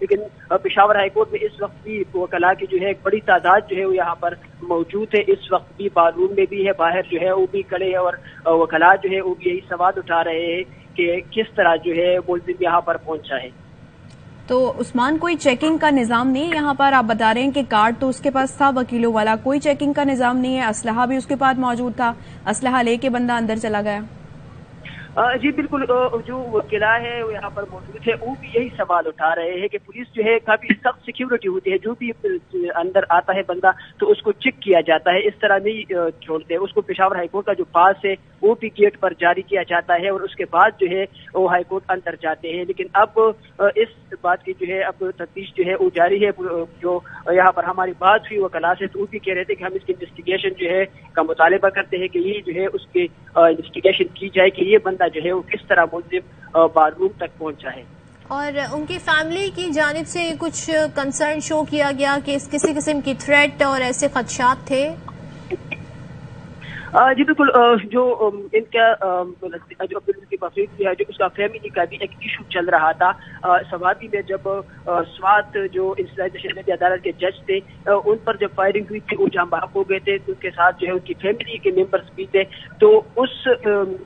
لیکن Peshawar high court میں اس وقت بھی وکلاء کی جو ہے ایک بڑی تعداد جو ہے وہ یہاں پر موجود ہے. اس وقت بھی بار روم میں بھی ہے, باہر جو ہے وہ بھی کھڑے ہیں اور وکلاء جو ہے وہ بھی یہی سوال اٹھا رہے ہیں کہ کس طرح جو ہے ملزم یہاں پر پہنچا ہے. تو عثمان کوئی چیکنگ کا نظام نہیں ہے یہاں پر؟ آپ بتا رہے ہیں کہ کارڈ تو اس کے پاس تھا وکیلوں والا, کوئی چیکنگ کا نظام نہیں ہے؟ اسلحہ بھی اس کے پاس موجود تھا, اسلحہ لے کے بندہ اندر چلا گیا؟ جی بالکل, جو وکلاء ہے وہ یہاں پر موجود ہے وہ بھی یہی سوال اٹھا رہے ہیں کہ پولیس جو ہے کافی سخت سیکیورٹی ہوتی ہے, جو بھی اندر آتا ہے بندہ تو اس کو چیک کیا جاتا ہے, اس طرح نہیں چھوڑتے. اس کو پشاور ہائی کورٹ کا جو پاس ہے وہ بھی گیٹ پر جاری کیا جاتا ہے اور اس کے بعد جو ہے وہ ہائی کورٹ اندر جاتے ہیں. لیکن اب اس بات کی جو ہے اب تفتیش جو ہے وہ جاری ہے. جو یہاں پر ہماری بات ہوئی وکلاء سے تو وہ بھی کہہ رہے تھے کہ ہم اس کی انویسٹیگیشن جو ہے کا مطالبہ کرتے ہیں کہ یہ جو ہے اس کی انویسٹیگیشن کی جائے کہ یہ بندہ جو ہے وہ کس طرح ملزم بار روم تک پہنچا ہے. اور ان کی فیملی کی جانب سے کچھ کنسرن شو کیا گیا کہ کسی قسم کی تھریٹ اور ایسے خدشات تھے؟ جی بالکل, جو ان کا جو عبداللطیف افریدی ہے جو اس کا فیملی کا بھی ایک ایشو چل رہا تھا. سوادی میں جب سوات جو انسداد تشدد عدالت کے جج تھے ان پر جب فائرنگ ہوئی تھی وہ جام بحق ہو گئے تھے, تو ان کے ساتھ جو ہے ان کی فیملی کے ممبرس بھی تھے. تو اس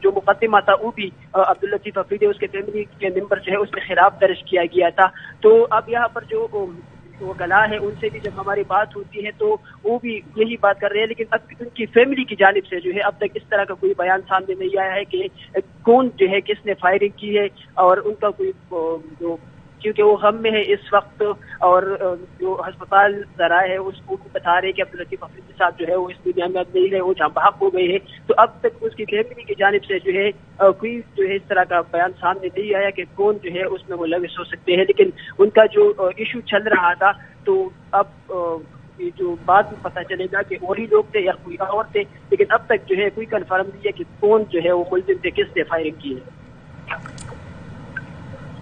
جو مقدمہ تھا وہ بھی عبداللطیف افریدی اس کے فیملی کے ممبر جو ہے اس کے خلاف درج کیا گیا تھا. تو اب یہاں پر جو وکلاء ہے ان سے بھی جب ہماری بات ہوتی ہے تو وہ بھی یہی بات کر رہے ہیں, لیکن اب ان کی فیملی کی جانب سے جو ہے اب تک اس طرح کا کوئی بیان سامنے نہیں آیا ہے کہ کون جو ہے کس نے فائرنگ کی ہے, اور ان کا کوئی جو کیونکہ وہ غم میں ہے اس وقت, اور جو ہسپتال ذرائع ہے اس کو بتا رہے کہ عبداللطیف افریدی صاحب جو ہے وہ اس دنیا میں اب نہیں رہے, وہ جام بحق ہو گئے ہیں. تو اب تک اس کی فیملی کی جانب سے جو ہے کوئی جو ہے اس طرح کا بیان سامنے نہیں آیا کہ کون جو ہے اس میں ملوث ہو سکتے ہیں. لیکن ان کا جو ایشو چل رہا تھا تو اب جو بعد میں پتہ چلے گا کہ وہی لوگ تھے یا کوئی اور تھے, لیکن اب تک جو ہے کوئی کنفرم نہیں ہے کہ کون جو ہے وہ ملزم تھے, کس نے فائرنگ کی ہے.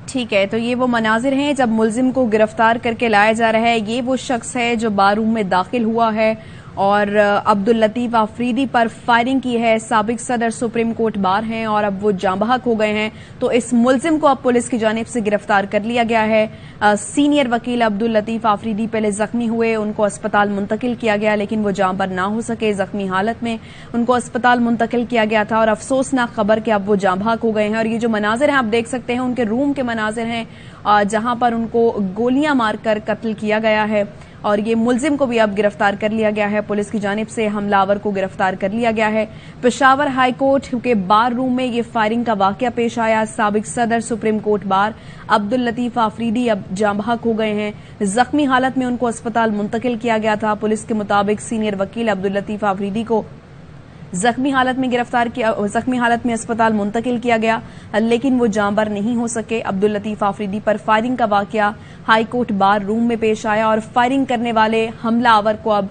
ٹھیک ہے, تو یہ وہ مناظر ہیں جب ملزم کو گرفتار کر کے لایا جا رہا ہے. یہ وہ شخص ہے جو بار روم میں داخل ہوا ہے اور عبداللطیف افریدی پر فائرنگ کی ہے. سابق صدر سپریم کورٹ بار ہیں اور اب وہ جاں بحق ہو گئے ہیں. تو اس ملزم کو اب پولیس کی جانب سے گرفتار کر لیا گیا ہے. سینئر وکیل عبداللطیف افریدی پہلے زخمی ہوئے, ان کو اسپتال منتقل کیا گیا لیکن وہ جاں بر نہ ہو سکے. زخمی حالت میں ان کو اسپتال منتقل کیا گیا تھا اور افسوسناک خبر کہ اب وہ جاں بحق ہو گئے ہیں. اور یہ جو مناظر ہیں آپ دیکھ سکتے ہیں ان کے روم کے مناظر ہیں جہاں پر ان کو گولیاں مار کر قتل کیا گیا ہے. اور یہ ملزم کو بھی اب گرفتار کر لیا گیا ہے, پولیس کی جانب سے حملہ آور کو گرفتار کر لیا گیا ہے. پشاور ہائی کورٹ کے بار روم میں یہ فائرنگ کا واقعہ پیش آیا. سابق صدر supreme court bar Abdul Latif Afridi اب جاں بحق ہو گئے ہیں. زخمی حالت میں ان کو اسپتال منتقل کیا گیا تھا. پولیس کے مطابق سینئر وکیل عبداللطیف افریدی کو زخمی حالت میں اسپتال منتقل کیا گیا لیکن وہ جاں بر نہیں ہو سکے. عبداللطیف افریدی پر فائرنگ کا واقعہ ہائی کورٹ بار روم میں پیش آیا اور فائرنگ کرنے والے حملہ آور کو اب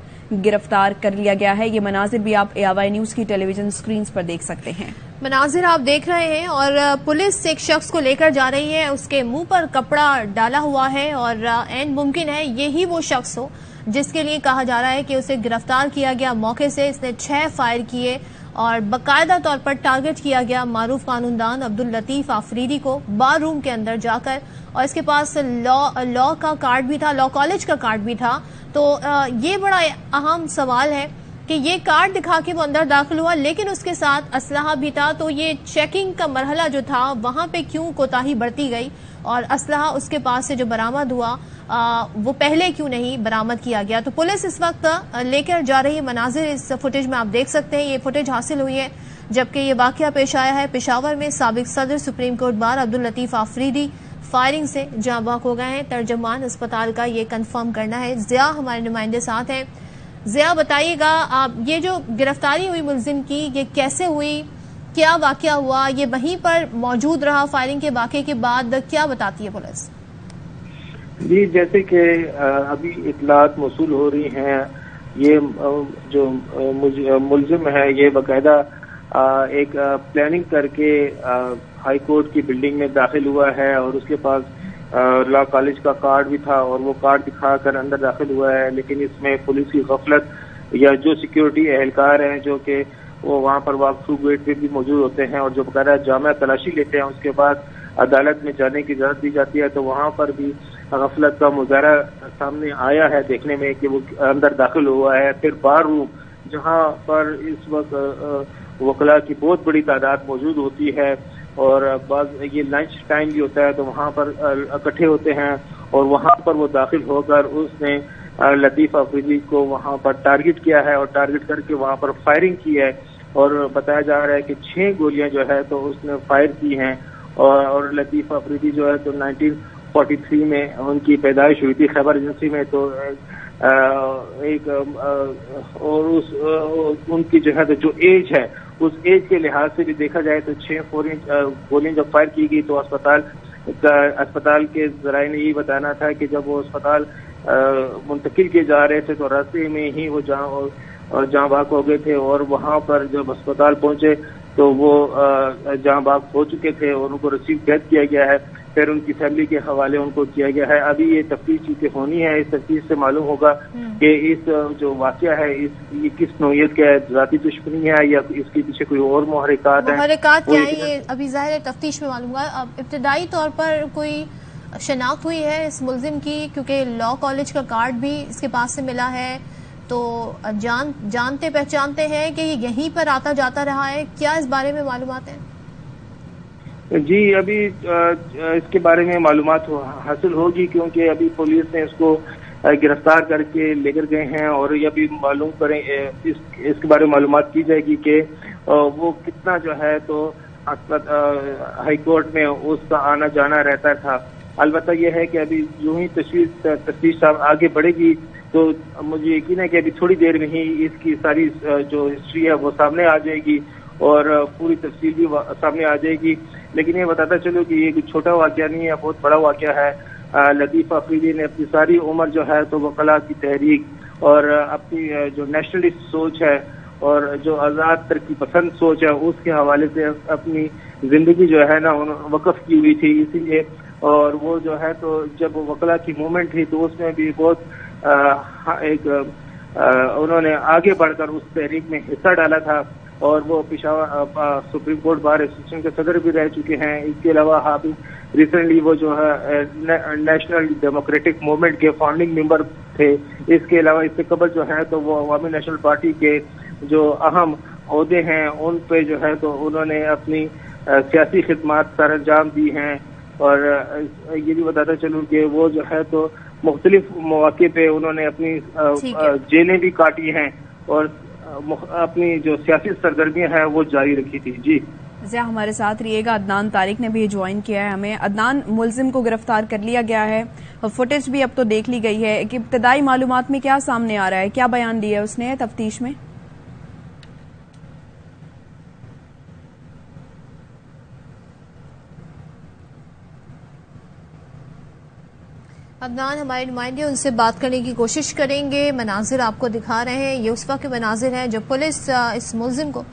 گرفتار کر لیا گیا ہے. یہ مناظر بھی آپ AY نیوز کی ٹیلی ویژن سکرینز پر دیکھ سکتے ہیں. مناظر آپ دیکھ رہے ہیں اور پولیس ایک شخص کو لے کر جا رہی ہے, اس کے منہ پر کپڑا ڈالا ہوا ہے اور عین ممکن ہے یہی وہ شخص ہو جس کے لیے کہا جا رہا ہے کہ اسے گرفتار کیا گیا. موقع سے اس نے 6 فائر کیے اور باقاعدہ طور پر ٹارگٹ کیا گیا معروف قانون دان عبداللطیف افریدی کو بار روم کے اندر جا کر, اور اس کے پاس لا کا کارڈ بھی تھا, لا کالج کا کارڈ بھی تھا. تو یہ بڑا اہم سوال ہے کہ یہ کارڈ دکھا کے وہ اندر داخل ہوا لیکن اس کے ساتھ اسلحہ بھی تھا. تو یہ چیکنگ کا مرحلہ جو تھا وہاں پہ کیوں کوتاہی برتی گئی اور اسلحہ اس کے پاس سے جو برآمد ہوا وہ پہلے کیوں نہیں برآمد کیا گیا. تو پولیس اس وقت لے کر جا رہی مناظر اس فوٹیج میں آپ دیکھ سکتے ہیں. یہ فوٹیج حاصل ہوئی ہے جبکہ یہ واقعہ پیش آیا ہے پشاور میں. سابق صدر supreme court bar Abdul Latif Afridi firing سے جاں بحق ہو گئے ہیں. ترجمان اسپتال کا یہ کنفرم کرنا ہے. ضیاء ہمارے نمائندے ساتھ ہیں. ضیاء بتائیے گا آپ یہ جو گرفتاری ہوئی ملزم کی یہ کیسے ہوئی, کیا واقعہ ہوا, یہ وہیں پر موجود رہا فائرنگ کے واقعے کے بعد, کیا بتاتی ہے پولیس؟ جی جیسے کہ ابھی اطلاعات موصول ہو رہی ہیں, یہ جو ملزم ہے یہ باقاعدہ ایک پلاننگ کر کے ہائی کورٹ کی بلڈنگ میں داخل ہوا ہے اور اس کے پاس لا کالج کا کارڈ بھی تھا اور وہ کارڈ دکھا کر اندر داخل ہوا ہے. لیکن اس میں پولیس کی غفلت یا جو سیکیورٹی اہلکار ہیں جو کہ وہ وہاں پر واک تھرو گیٹ پہ بھی موجود ہوتے ہیں اور جو باقاعدہ جامع تلاشی لیتے ہیں, اس کے بعد عدالت میں جانے کی اجازت دی جاتی ہے, تو وہاں پر بھی غفلت کا مظاہرہ سامنے آیا ہے دیکھنے میں کہ وہ اندر داخل ہوا ہے. پھر بار روم جہاں پر اس وقت وکلاء کی بہت بڑی تعداد موجود ہوتی ہے اور بعض یہ لنچ ٹائم بھی ہوتا ہے تو وہاں پر اکٹھے ہوتے ہیں اور وہاں پر وہ داخل ہو کر اس نے لطیف آفریدی کو وہاں پر ٹارگٹ کیا ہے اور ٹارگٹ کر کے وہاں پر فائرنگ کی ہے اور بتایا جا رہا ہے کہ 6 گولیاں جو ہے تو اس نے فائر کی ہیں اور لطیف آفریدی جو ہے تو 1943 میں ان کی پیدائش ہوئی تھی خیبر ایجنسی میں. تو ایک اور ان کی جو ہے تو جو ایج ہے اس ایج کے لحاظ سے بھی دیکھا جائے تو 6 گولیاں جب فائر کی گئی تو اسپتال کے ذرائع نے یہ بتانا تھا کہ جب وہ اسپتال منتقل کیے جا رہے تھے تو راستے میں ہی وہ جاں بحق ہو گئے تھے اور وہاں پر جب اسپتال پہنچے تو وہ جاں بحق ہو چکے تھے اور ان کو ریسیو ڈیتھ کیا گیا ہے. پھر ان کی فیملی کے حوالے ان کو کیا گیا ہے. ابھی یہ تفتیش چونکہ ہونی ہے, اس تفتیش سے معلوم ہوگا کہ اس جو واقعہ ہے یہ کس نوعیت کا ہے, ذاتی دشمنی ہے یا اس کے پیچھے کوئی اور محرکات ہیں. محرکات کیا ہیں یہ ابھی ظاہر ہے تفتیش میں معلوم ہوگا. ابتدائی طور پر کوئی شناخت ہوئی ہے اس ملزم کی, کیونکہ لاء کالج کا کارڈ بھی اس کے پاس سے ملا ہے, تو جانتے پہچانتے ہیں کہ یہ یہیں پر آتا جاتا رہا ہے, کیا اس بارے میں معلومات ہیں؟ جی ابھی اس کے بارے میں معلومات حاصل ہوگی کیونکہ ابھی پولیس نے اس کو گرفتار کر کے لے کر گئے ہیں اور یہ بھی معلوم کریں اس کے بارے میں معلومات کی جائے گی کہ وہ کتنا جو ہے تو ہائی کورٹ میں اس کا آنا جانا رہتا تھا. البتہ یہ ہے کہ ابھی یوں ہی تفتیش صاحب آگے بڑھے گی تو مجھے یقین ہے کہ ابھی تھوڑی دیر میں ہی اس کی ساری جو ہسٹری ہے وہ سامنے آ جائے گی اور پوری تفصیل بھی سامنے آ جائے گی. لیکن یہ بتاتا چلو کہ یہ کوئی چھوٹا واقعہ نہیں ہے, بہت بڑا واقعہ ہے. لطیف آفریدی نے اپنی ساری عمر جو ہے تو وکلاء کی تحریک اور اپنی جو نیشنلسٹ سوچ ہے اور جو آزاد ترقی پسند سوچ ہے اس کے حوالے سے اپنی زندگی جو ہے نا وقف کی ہوئی تھی. اسی لیے اور وہ جو ہے تو جب وکلاء کی موومنٹ تھی تو اس میں بھی بہت انہوں نے آگے بڑھ کر اس تحریک میں حصہ ڈالا تھا اور وہ Peshawar supreme court bar association کے صدر بھی رہ چکے ہیں. اس کے علاوہ ریسنٹلی وہ جو ہے نیشنل ڈیموکریٹک موومنٹ کے فاؤنڈنگ ممبر تھے. اس کے علاوہ اس سے قبل جو ہے تو وہ عوامی نیشنل پارٹی کے جو اہم عہدے ہیں ان پہ جو ہے تو انہوں نے اپنی سیاسی خدمات سر انجام دی ہیں. اور یہ بھی بتاتا چلوں کہ وہ جو ہے تو مختلف مواقع پہ انہوں نے اپنی جیلیں بھی کاٹی ہیں اور اپنی جو سیاسی سرگرمیاں ہیں وہ جاری رکھی تھی. جی ضیاء ہمارے ساتھ رہیے گا. عدنان طارق نے بھی جوائن کیا ہے ہمیں. عدنان, ملزم کو گرفتار کر لیا گیا ہے, فوٹیج بھی اب تو دیکھ لی گئی ہے, کہ ابتدائی معلومات میں کیا سامنے آ رہا ہے, کیا بیان دیا ہے اس نے تفتیش میں؟ عدنان ہمارے نمائندے ان سے بات کرنے کی کوشش کریں گے. مناظر آپ کو دکھا رہے ہیں, یہ اس وقت کے مناظر ہیں جب پولیس اس ملزم کو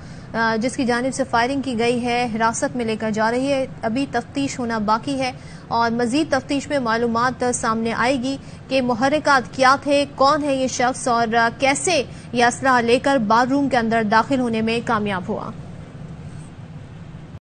جس کی جانب سے فائرنگ کی گئی ہے حراست میں لے کر جا رہی ہے. ابھی تفتیش ہونا باقی ہے اور مزید تفتیش میں معلومات سامنے آئے گی کہ محرکات کیا تھے, کون ہے یہ شخص اور کیسے یہ اسلحہ لے کر بار روم کے اندر داخل ہونے میں کامیاب ہوا.